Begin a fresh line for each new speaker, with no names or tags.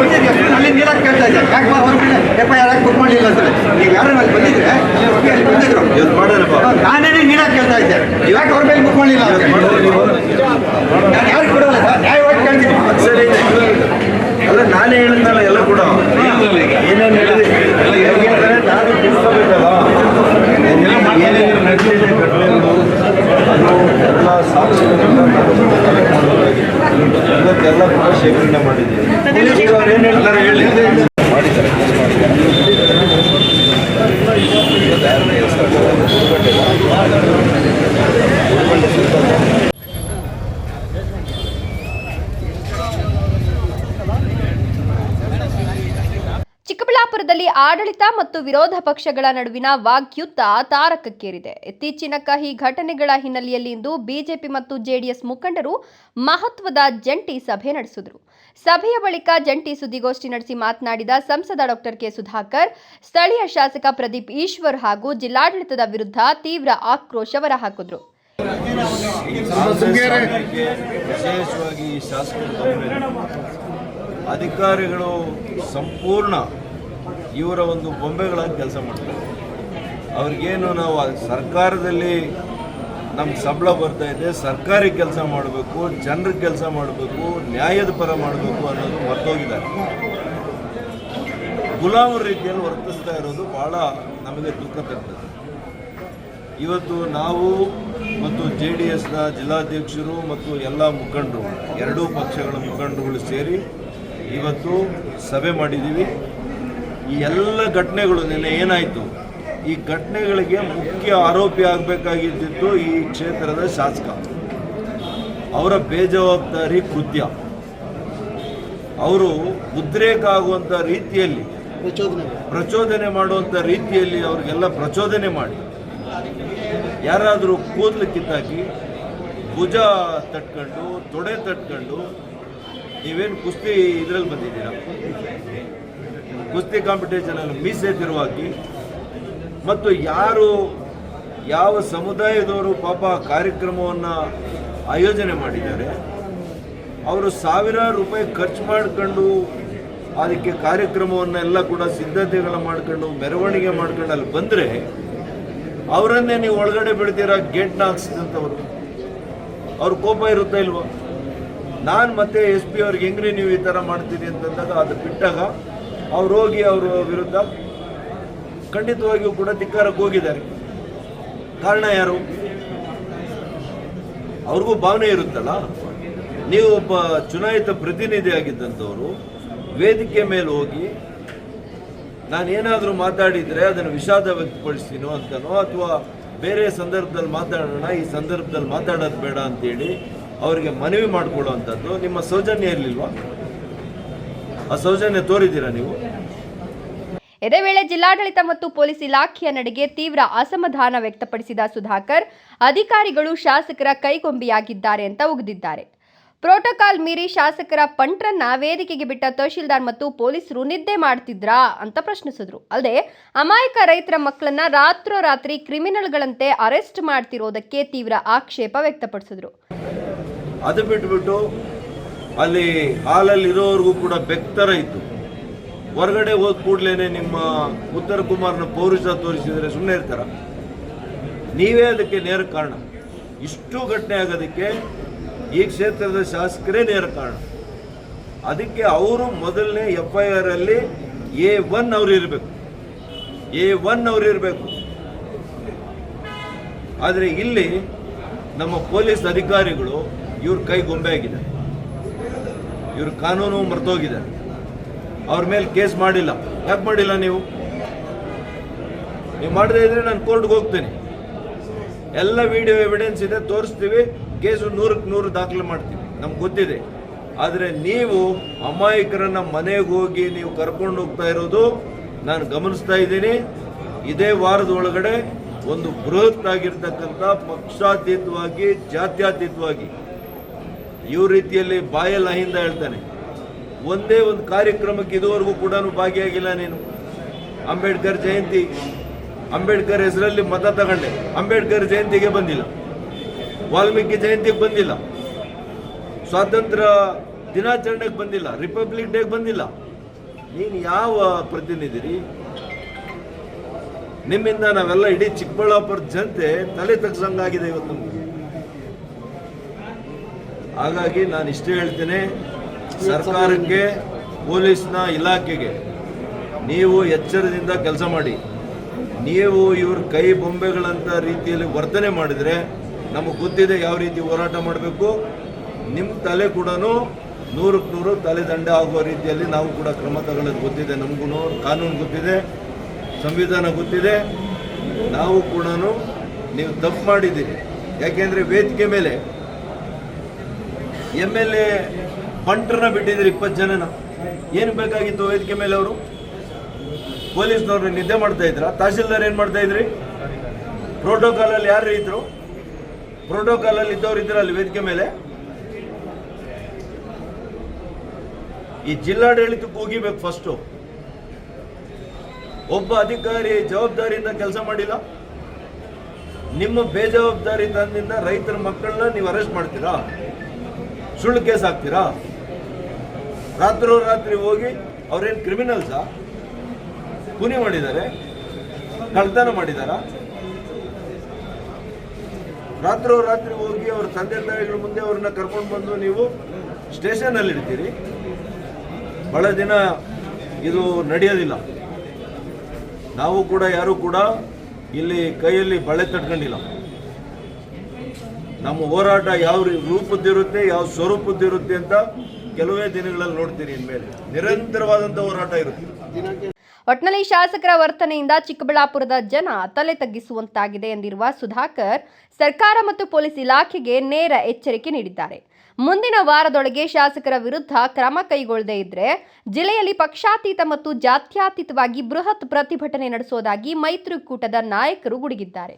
ಬಂದಿದ್ದೀವಿ ಅಲ್ಲಿ ನೀಡಕ್ಕೆ ಕೇಳ್ತಾ ಇದ್ದೆ ಯಾಕೆ FIR ಯಾಕೆ ಬುಕ್ ಮಾಡಲಿಲ್ಲ ಸರ್ ನೀವು ಯಾರು ಅಲ್ಲಿ ಬಂದಿದ್ರೆ ಅಲ್ಲಿ ಬಂದಿದ್ರು ನಾನೇನೇ ನೀಡಕ್ಕೆ ಕೇಳ್ತಾ ಇದ್ದೆ ಯಾಕೆ ಅವ್ರ ಮೇಲೆ ಬುಕ್ ಮಾಡಲಿಲ್ಲ ನಾನು ಯಾರು ಕೊಡೋಲ್ಲ ಸರ್ ನ್ಯಾಯವಾಗಿ ಕೇಳ್ತೀನಿ
ಸರಿ ಅಲ್ಲ ನಾನೇ ಹೇಳಿದ್ನಲ್ಲ ಎಲ್ಲ ಕೂಡ ಏನೇನು ಹೇಳಿದೆ ನಾನು ತಿಳಿಸಬೇಕಲ್ಲ ಏನೇನು ನಡೆದಿದೆ ಘಟನೆಗಳು ಅದು ಎಲ್ಲ ಸಾಕ್ಷಿಗಳನ್ನು ಇವತ್ತೆಲ್ಲ ಕೂಡ ಶೇಖರಣೆ ಮಾಡಿದ್ದೀವಿ ಅವ್ರು ಏನು ಹೇಳ್ತಾರೆ ಹೇಳಿ ಮಾಡಿದ್ದಾರೆ
ಚಿಕ್ಕಬಳ್ಳಾಪುರದಲ್ಲಿ ಆಡಳಿತ ಮತ್ತು ವಿರೋಧ ಪಕ್ಷಗಳ ನಡುವಿನ ವಾಗ್ಯುದ್ಧ ತಾರಕಕ್ಕೇರಿದೆ. ಇತ್ತೀಚಿನ ಕಹಿ ಘಟನೆಗಳ ಹಿನ್ನೆಲೆಯಲ್ಲಿ ಇಂದು ಬಿಜೆಪಿ ಮತ್ತು ಜೆಡಿಎಸ್ ಮುಖಂಡರು ಮಹತ್ವದ ಜಂಟಿ ಸಭೆ ನಡೆಸಿದರು. ಸಭೆಯ ಬಳಿಕ ಜಂಟಿ ಸುದ್ದಿಗೋಷ್ಠಿ ನಡೆಸಿ ಮಾತನಾಡಿದ ಸಂಸದ ಡಾಕ್ಟರ್ ಕೆ ಸುಧಾಕರ್, ಸ್ಥಳೀಯ ಶಾಸಕ ಪ್ರದೀಪ್ ಈಶ್ವರ್ ಹಾಗೂ ಜಿಲ್ಲಾಡಳಿತದ ವಿರುದ್ಧ ತೀವ್ರ ಆಕ್ರೋಶ ಹೊರಹಾಕಿದರು.
ವಿಶೇಷವಾಗಿ ಶಾಸಕರು ಅಧಿಕಾರಿಗಳು ಸಂಪೂರ್ಣ ಇವರ ಒಂದು ಬೊಂಬೆಗಳಾಗಿ ಕೆಲಸ ಮಾಡ್ತಾರೆ. ಅವ್ರಿಗೇನು ನಾವು ಸರ್ಕಾರದಲ್ಲಿ ನಮ್ಗೆ ಸಂಬಳ ಬರ್ತಾ ಇದೆ, ಸರ್ಕಾರಿ ಕೆಲಸ ಮಾಡಬೇಕು, ಜನರ ಕೆಲಸ ಮಾಡಬೇಕು, ನ್ಯಾಯದ ಪರ ಮಾಡಬೇಕು ಅನ್ನೋದು ಮರ್ತೋಗಿದ್ದಾರೆ. ಗುಲಾಮರ ರೀತಿಯಲ್ಲಿ ವರ್ತಿಸ್ತಾ ಇರೋದು ಭಾಳ ನಮಗೆ ದುಃಖ ತರ್ತದೆ. ಇವತ್ತು ನಾವು ಮತ್ತು JDSನ ಜಿಲ್ಲಾಧ್ಯಕ್ಷರು ಮತ್ತು ಎಲ್ಲ ಮುಖಂಡರು, ಎರಡೂ ಪಕ್ಷಗಳ ಮುಖಂಡರುಗಳು ಸೇರಿ ಇವತ್ತು ಸಭೆ ಮಾಡಿದ್ದೀವಿ. ಈ ಎಲ್ಲ ಘಟನೆಗಳು ನಿನ್ನೆ ಏನಾಯಿತು, ಈ ಘಟನೆಗಳಿಗೆ ಮುಖ್ಯ ಆರೋಪಿ ಆಗಬೇಕಾಗಿದ್ದು ಈ ಕ್ಷೇತ್ರದ ಶಾಸಕ. ಅವರ ಬೇಜವಾಬ್ದಾರಿ ಕೃತ್ಯ, ಅವರು ಉದ್ರೇಕ ಆಗುವಂಥ ರೀತಿಯಲ್ಲಿ ಪ್ರಚೋದನೆ ಮಾಡುವಂಥ ರೀತಿಯಲ್ಲಿ ಅವ್ರಿಗೆಲ್ಲ ಪ್ರಚೋದನೆ ಮಾಡಿ ಯಾರಾದರೂ ಕೂದಲು ಕಿತ್ತಾಕಿ ಭುಜ ತಟ್ಕೊಂಡು ತೊಡೆ ತಟ್ಕೊಂಡು ನೀವೇನು ಕುಸ್ತಿ ಇದರಲ್ಲಿ ಬಂದಿದ್ದೀರಾ, ಕುಸ್ತಿ ಕಾಂಪಿಟೇಷನಲ್ಲಿ ಮೀಸೆ ತಿರುವಾಗಿ ಮತ್ತು ಯಾರು ಯಾವ ಸಮುದಾಯದವರು ಪಾಪ ಕಾರ್ಯಕ್ರಮವನ್ನು ಆಯೋಜನೆ ಮಾಡಿದ್ದಾರೆ ಅವರು ಸಾವಿರಾರು ರೂಪಾಯಿ ಖರ್ಚು ಮಾಡ್ಕೊಂಡು ಅದಕ್ಕೆ ಕಾರ್ಯಕ್ರಮವನ್ನೆಲ್ಲ ಕೂಡ ಸಿದ್ಧತೆಗಳ ಮಾಡ್ಕೊಂಡು ಮೆರವಣಿಗೆ ಮಾಡ್ಕೊಂಡು ಅಲ್ಲಿ ಬಂದರೆ ಅವರನ್ನೇ ನೀವು ಒಳಗಡೆ ಬಿಡ್ತೀರಾ ಗೇಟ್ನ ಹಾಕ್ಸಿದಂಥವ್ರು. ಅವ್ರ ಕೋಪ ಇರುತ್ತಾ ಇಲ್ವಾ? ನಾನು ಮತ್ತೆ SP ಅವ್ರಿಗೆ ಹೆಂಗ್ರಿ ನೀವು ಈ ಥರ ಮಾಡ್ತೀರಿ ಅಂತಂದಾಗ ಅದು ಬಿಟ್ಟಾಗ ಅವ್ರು ಹೋಗಿ ಅವರ ವಿರುದ್ಧ ಖಂಡಿತವಾಗಿಯೂ ಕೂಡ ಧಿಕ್ಕಾರಕ್ಕೆ ಹೋಗಿದ್ದಾರೆ. ಕಾರಣ ಯಾರು? ಅವ್ರಿಗೂ ಭಾವನೆ ಇರುತ್ತಲ್ಲ. ನೀವು ಒಬ್ಬ ಚುನಾಯಿತ ಪ್ರತಿನಿಧಿ ಆಗಿದ್ದಂಥವ್ರು ವೇದಿಕೆ ಮೇಲೆ ಹೋಗಿ ನಾನೇನಾದರೂ ಮಾತಾಡಿದರೆ ಅದನ್ನು ವಿಷಾದ ವ್ಯಕ್ತಪಡಿಸ್ತೀನೋ ಅಂತನೋ ಅಥವಾ ಬೇರೆ ಸಂದರ್ಭದಲ್ಲಿ ಮಾತಾಡೋಣ, ಈ ಸಂದರ್ಭದಲ್ಲಿ ಮಾತಾಡೋದು ಬೇಡ ಅಂತೇಳಿ ಅವರಿಗೆ ಮನವಿ ಮಾಡಿಕೊಡುವಂಥದ್ದು ನಿಮ್ಮ ಸೌಜನ್ಯ ಇರಲಿಲ್ವಾ? ಆ ಸೌಜನ್ಯ ತೋರಿದ್ದೀರಾ ನೀವು?
ಇದೇ ವೇಳೆ ಜಿಲ್ಲಾಡಳಿತ ಮತ್ತು ಪೊಲೀಸ್ ಇಲಾಖೆಯ ನಡೆಗೆ ತೀವ್ರ ಅಸಮಾಧಾನ ವ್ಯಕ್ತಪಡಿಸಿದ ಸುಧಾಕರ್, ಅಧಿಕಾರಿಗಳು ಶಾಸಕರ ಕೈಗೊಂಬೆಯಾಗಿದ್ದಾರೆ ಅಂತ ಉಗಿದಿದ್ದಾರೆ. ಪ್ರೋಟೋಕಾಲ್ ಮೀರಿ ಶಾಸಕರ ಪಂಟ್ರನ್ನ ವೇದಿಕೆಗೆ ಬಿಟ್ಟ ತಹಶೀಲ್ದಾರ್ ಮತ್ತು ಪೊಲೀಸರು ನಿದ್ದೆ ಮಾಡ್ತಿದ್ರಾ ಅಂತ ಪ್ರಶ್ನಿಸಿದ್ರು. ಅಲ್ಲದೆ ಅಮಾಯಕ ರೈತರ ಮಕ್ಕಳನ್ನ ರಾತ್ರೋರಾತ್ರಿ ಕ್ರಿಮಿನಲ್ಗಳಂತೆ ಅರೆಸ್ಟ್ ಮಾಡ್ತಿರೋದಕ್ಕೆ ತೀವ್ರ ಆಕ್ಷೇಪ ವ್ಯಕ್ತಪಡಿಸಿದ್ರು.
ಅದು ಬಿಟ್ಬಿಟ್ಟು ಅಲ್ಲಿ ಹಾಲಲ್ಲಿ ಇರೋವರೆಗೂ ಕೂಡ ಬೆಕ್ತರ ಇತ್ತು. ಹೊರಗಡೆ ಹೋದ ಕೂಡಲೇ ನಿಮ್ಮ ಉತ್ತರ ಕುಮಾರ್ನ ಪೌರುಷ ತೋರಿಸಿದರೆ ಸುಮ್ಮನೆ ಇರ್ತಾರ? ನೀವೇ ಅದಕ್ಕೆ ನೇರ ಕಾರಣ. ಇಷ್ಟು ಘಟನೆ ಆಗೋದಕ್ಕೆ ಈ ಕ್ಷೇತ್ರದ ಶಾಸಕರೇ ನೇರ ಕಾರಣ. ಅದಕ್ಕೆ ಅವರು ಮೊದಲನೇ FIR ಅಲ್ಲಿ A1 ಅವರು ಇರಬೇಕು, A1 ಅವರು ಇರಬೇಕು. ಆದರೆ ಇಲ್ಲಿ ನಮ್ಮ ಪೊಲೀಸ್ ಅಧಿಕಾರಿಗಳು ಇವ್ರ ಕೈಗೊಂಬೆ ಆಗಿದ್ದಾರೆ, ಇವ್ರ ಕಾನೂನು ಮರ್ತೋಗಿದ್ದಾರೆ. ಅವ್ರ ಮೇಲೆ ಕೇಸ್ ಮಾಡಿಲ್ಲ. ಯಾಕೆ ಮಾಡಿಲ್ಲ? ನೀವು ಮಾಡದೇ ಇದ್ರೆ ನಾನು ಕೋರ್ಟ್ಗೆ ಹೋಗ್ತೇನೆ, ಎಲ್ಲ ವಿಡಿಯೋ ಎವಿಡೆನ್ಸ್ ಇದೆ, ತೋರಿಸ್ತೀವಿ, ಕೇಸು 100ಕ್ಕೆ 100 ದಾಖಲೆ ಮಾಡ್ತೀವಿ, ನಮ್ಗೆ ಗೊತ್ತಿದೆ. ಆದರೆ ನೀವು ಅಮಾಯಕರನ್ನ ಮನೆಗೆ ಹೋಗಿ ನೀವು ಕರ್ಕೊಂಡು ಹೋಗ್ತಾ ಇರೋದು ನಾನು ಗಮನಿಸ್ತಾ ಇದ್ದೀನಿ. ಇದೇ ವಾರದ ಒಳಗಡೆ ಒಂದು ಬೃಹತ್ ಆಗಿರ್ತಕ್ಕಂಥ ಪಕ್ಷಾತೀತವಾಗಿ ಜಾತ್ಯತೀತವಾಗಿ ಇವ್ರ ರೀತಿಯಲ್ಲಿ ಬಾಯಲ್ಲಿ ಅಹಿಂದ ಹೇಳ್ತಾನೆ. ಒಂದೇ ಒಂದು ಕಾರ್ಯಕ್ರಮಕ್ಕೆ ಇದುವರೆಗೂ ಕೂಡ ಭಾಗಿಯಾಗಿಲ್ಲ ನೀನು. ಅಂಬೇಡ್ಕರ್ ಜಯಂತಿ, ಅಂಬೇಡ್ಕರ್ ಹೆಸರಲ್ಲಿ ಮತ ತಗೊಂಡೆ, ಅಂಬೇಡ್ಕರ್ ಜಯಂತಿಗೆ ಬಂದಿಲ್ಲ, ವಾಲ್ಮೀಕಿ ಜಯಂತಿಗೆ ಬಂದಿಲ್ಲ, ಸ್ವಾತಂತ್ರ್ಯ ದಿನಾಚರಣೆಗೆ ಬಂದಿಲ್ಲ, ರಿಪಬ್ಲಿಕ್ ಡೇಗೆ ಬಂದಿಲ್ಲ. ನೀನು ಯಾವ ಪ್ರತಿನಿಧಿ? ನಿಮ್ಮಿಂದ ನಾವೆಲ್ಲ ಇಡೀ ಚಿಕ್ಕಬಳ್ಳಾಪುರ ಜನತೆ ತಲೆ ತಗ್ಸಂಗಾಗಿದೆ ಇವತ್ತು ನಮ್ಗೆ. ಹಾಗಾಗಿ ನಾನು ಇಷ್ಟೇ ಹೇಳ್ತೇನೆ, ಸರ್ಕಾರಕ್ಕೆ, ಪೊಲೀಸ್ನ ಇಲಾಖೆಗೆ ನೀವು ಎಚ್ಚರದಿಂದ ಕೆಲಸ ಮಾಡಿ. ನೀವು ಇವ್ರ ಕೈ ಬೊಂಬೆಗಳಂತ ರೀತಿಯಲ್ಲಿ ವರ್ತನೆ ಮಾಡಿದರೆ ನಮಗೆ ಗೊತ್ತಿದೆ ಯಾವ ರೀತಿ ಹೋರಾಟ ಮಾಡಬೇಕು. ನಿಮ್ಮ ತಲೆ ಕೂಡ 100% ತಲೆದಂಡ ಆಗುವ ರೀತಿಯಲ್ಲಿ ನಾವು ಕೂಡ ಕ್ರಮ ತಗೊಳ್ಳೋದು ಗೊತ್ತಿದೆ. ನಮಗೂ ಕಾನೂನು ಗೊತ್ತಿದೆ, ಸಂವಿಧಾನ ಗೊತ್ತಿದೆ. ನಾವು ಕೂಡ ನೀವು ತಪ್ಪು ಮಾಡಿದ್ದೀರಿ. ಯಾಕೆಂದರೆ ವೇದಿಕೆ ಮೇಲೆ MLA ಪಂಟ್ರನ್ನ ಬಿಟ್ಟಿದ್ದೀರಿ 20 ಜನನ. ಏನು ಬೇಕಾಗಿತ್ತು ವೇದಿಕೆ ಮೇಲೆ? ಅವರು ಪೊಲೀಸ್ನವ್ರು ನಿದ್ದೆ ಮಾಡ್ತಾ ಇದ್ರ? ತಹಶೀಲ್ದಾರ್ ಏನು ಮಾಡ್ತಾ ಇದ್ರಿ? ಪ್ರೋಟೋಕಾಲಲ್ಲಿ ಯಾರು ಇದ್ರು? ಪ್ರೋಟೋಕಾಲಲ್ಲಿ ಇದ್ದವ್ರು ಇದ್ರ ಅಲ್ಲಿ ವೇದಿಕೆ ಮೇಲೆ? ಈ ಜಿಲ್ಲಾಡಳಿತಕ್ಕೆ ಹೋಗಿಬೇಕು ಫಸ್ಟು. ಒಬ್ಬ ಅಧಿಕಾರಿ ಜವಾಬ್ದಾರಿಯಿಂದ ಕೆಲಸ ಮಾಡಿಲ್ಲ. ನಿಮ್ಮ ಬೇಜವಾಬ್ದಾರಿ ತಂದಿಂದ ರೈತರ ಮಕ್ಕಳನ್ನ ನೀವು ಅರೆಸ್ಟ್ ಮಾಡ್ತೀರಾ? ಸುಳ್ಳು ಕೇಸ್ ಹಾಕ್ತೀರಾ? ರಾತ್ರಿ ಹೋಗಿ ಅವ್ರೇನು ಕ್ರಿಮಿನಲ್ಸಾ? ಕೂನಿ ಮಾಡಿದ್ದಾರೆ, ಕಳ್ತನ ಮಾಡಿದಾರ? ರಾತ್ರಿ ಹೋಗಿ ಅವ್ರ ತಂದೆ ತಾಯಿಗಳ ಮುಂದೆ ಅವ್ರನ್ನ ಕರ್ಕೊಂಡು ಬಂದು ನೀವು ಸ್ಟೇಷನಲ್ಲಿ ಇಡ್ತೀರಿ. ಬಹಳ ದಿನ ಇದು ನಡೆಯೋದಿಲ್ಲ. ನಾವು ಕೂಡ ಯಾರು ಕೂಡ ಇಲ್ಲಿ ಕೈಯಲ್ಲಿ ಬಳೆ ತಟ್ಕೊಂಡಿಲ್ಲ. ನಮ್ಮ ಹೋರಾಟ ಯಾವ ರೂಪದ್ದಿರುತ್ತೆ, ಯಾವ ಸ್ವರೂಪದ್ದಿರುತ್ತೆ ಅಂತ ಕೆಲವೇ ದಿನಗಳಲ್ಲಿ ನೋಡ್ತೀರಿ. ಇನ್ಮೇಲೆ ನಿರಂತರವಾದಂಥ ಹೋರಾಟ ಇರುತ್ತೆ.
ಒಟ್ನಲ್ಲಿ ಶಾಸಕರ ವರ್ತನೆಯಿಂದ ಚಿಕ್ಕಬಳ್ಳಾಪುರದ ಜನ ತಲೆ ತಗ್ಗಿಸುವಂತಾಗಿದೆ ಎಂದಿರುವ ಸುಧಾಕರ್, ಸರ್ಕಾರ ಮತ್ತು ಪೊಲೀಸ್ ಇಲಾಖೆಗೆ ನೇರ ಎಚ್ಚರಿಕೆ ನೀಡಿದ್ದಾರೆ. ಮುಂದಿನ ವಾರದೊಳಗೆ ಶಾಸಕರ ವಿರುದ್ಧ ಕ್ರಮ ಕೈಗೊಳ್ಳದೇ ಇದ್ರೆ ಜಿಲ್ಲೆಯಲ್ಲಿ ಪಕ್ಷಾತೀತ ಮತ್ತು ಜಾತ್ಯತೀತವಾಗಿ ಬೃಹತ್ ಪ್ರತಿಭಟನೆ ನಡೆಸುವುದಾಗಿ ಮೈತ್ರಿಕೂಟದ ನಾಯಕರು ಗುಡುಗಿದ್ದಾರೆ.